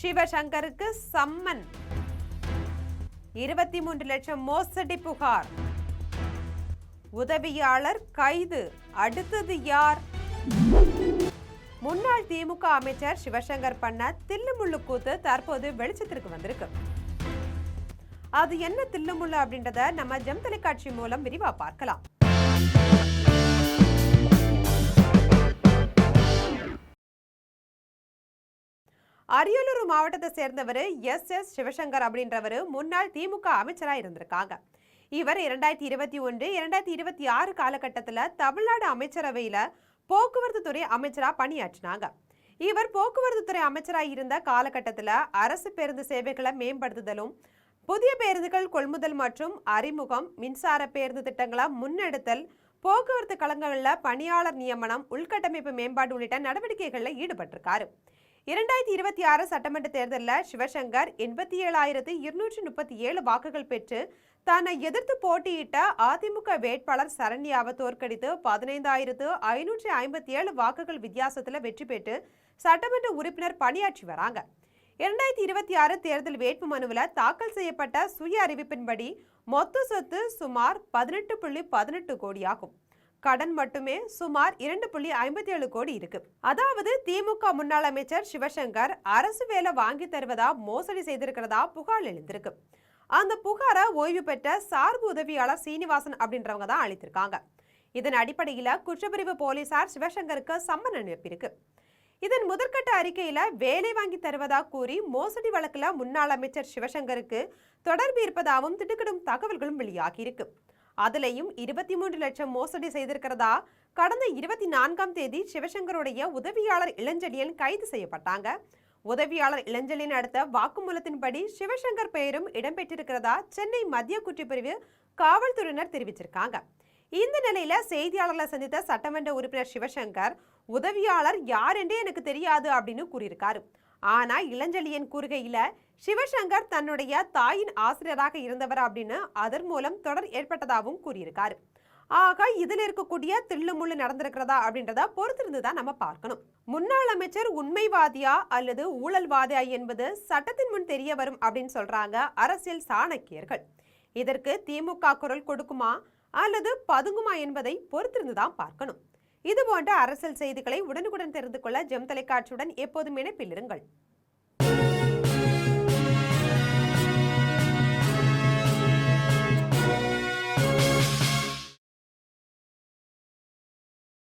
சிவசங்கருக்கு summon. 23 லட்சம் மோசடி புகார். உதவியாளர் கைது. அடுத்தது யார்? முன்னாள் திமுக அமைச்சர் சிவசங்கர் பண்ண தில்லுமுள்ளு கூத்து தற்போது வெளிச்சத்திற்கு வந்திருக்கு. அது என்ன தில்லுமுள்ளு அப்படின்றத நம்ம ஜெம் தொலைக்காட்சி மூலம் விரிவா பார்க்கலாம். அரியலூர் மாவட்டத்தை சேர்ந்தவர் எஸ் சிவசங்கர் அப்படின்றவர் முன்னாள் திமுக அமைச்சரா இருந்திருக்காங்க. இவர் 2021, 2026 காலகட்டத்தில் தமிழ்நாடு அமைச்சரவையில போக்குவரத்து துறை அமைச்சரா பணியாற்றினாங்க. இவர் போக்குவரத்து துறை அமைச்சராக இருந்த காலகட்டத்தில் அரசு பேருந்து சேவைகளை மேம்படுத்துதலும், புதிய பேருந்துகள் கொள்முதல் மற்றும் அறிமுகம், மின்சார பேருந்து திட்டங்களை முன்னெடுத்தல், போக்குவரத்து கழகங்களில் பணியாளர் நியமனம், உள்கட்டமைப்பு மேம்பாடு உள்ளிட்ட நடவடிக்கைகளில் ஈடுபட்டிருக்காரு. 2026 சட்டமன்ற தேர்தலில் சிவசங்கர் 87,237 வாக்குகள் பெற்று தன்னை எதிர்த்து போட்டியிட்ட அதிமுக வேட்பாளர் சரண்யாவை தோற்கடித்து 15,557 வாக்குகள் வித்தியாசத்தில் வெற்றி பெற்று சட்டமன்ற உறுப்பினர் பணியாற்றி வராங்க. 2026 தேர்தல் வேட்பு மனுவில் தாக்கல் செய்யப்பட்ட சுய அறிவிப்பின்படி மொத்த சொத்து சுமார் 18.18 கோடியாகும். கடன் மட்டுமே சுமார் 2.57 கோடி இருக்கு. அதாவது திமுக முன்னாள் அமைச்சர் சிவசங்கர் அரசு வேலை வாங்கி தருவதா மோசடி செய்திருக்கிறதா புகார் எழுந்திருக்கு. அந்த புகாரை ஓய்வு பெற்ற சார்பு உதவியாளர் சீனிவாசன் அப்படின்றவங்க தான் அளித்திருக்காங்க. இதன் அடிப்படையில் குற்றப்பிரிவு போலீசார் சிவசங்கருக்கு சம்மன் அனுப்பியிருக்கு. இதன் முதற்கட்ட அறிக்கையில வேலை வாங்கி தருவதா கூறி மோசடி வழக்குல முன்னாள் அமைச்சர் சிவசங்கருக்கு தொடர்பு இருப்பதாகவும் திடுக்கிடும் தகவல்களும் வெளியாகி இருக்கு. அதுலயும் 23 லட்சம் மோசடி செய்திருக்கிறதா கடந்த 24ஆம் தேதி சிவசங்கருடைய உதவியாளர் இளஞ்செழியன் கைது செய்யப்பட்டாங்க. உதவியாளர் இளஞ்செழியன் அடுத்த வாக்குமூலத்தின்படி சிவசங்கர் பெயரும் இடம்பெற்றிருக்கிறதா சென்னை மத்திய குற்றப்பிரிவு காவல்துறையினர் தெரிவிச்சிருக்காங்க. இந்த நிலையில செய்தியாளர்களை சந்தித்த சட்டமன்ற உறுப்பினர் சிவசங்கர், உதவியாளர் யார் என்றே எனக்கு தெரியாது அப்படின்னு கூறியிருக்காரு. ஆனா இளஞ்செழியன் கூறுகையில சிவசங்கர் தன்னுடைய தாயின் ஆசிரியராக இருந்தவர் அப்படின்னு அதன் மூலம் தொடர் ஏற்பட்டதாகவும் கூறியிருக்காரு. ஆக இதுல இருக்கக்கூடிய தில்லுமுள்ளு நடந்திருக்கிறதா அப்படின்றத பொறுத்திருந்துதான் நம்ம பார்க்கணும். முன்னாள் அமைச்சர் உண்மைவாதியா அல்லது ஊழல்வாதியா என்பது சட்டத்தின் முன் தெரிய வரும் அப்படின்னு சொல்றாங்க அரசியல் சாணக்கியர்கள். இதற்கு திமுக குரல் கொடுக்குமா அல்லது பதுங்குமா என்பதை பொறுத்திருந்துதான் பார்க்கணும். இது போன்ற அரசியல் செய்திகளை உடனுக்குடன் தெரிந்து கொள்ள ஜெம் தொலைக்காட்சியுடன் எப்போதும் இணைப்பில் இருங்கள்.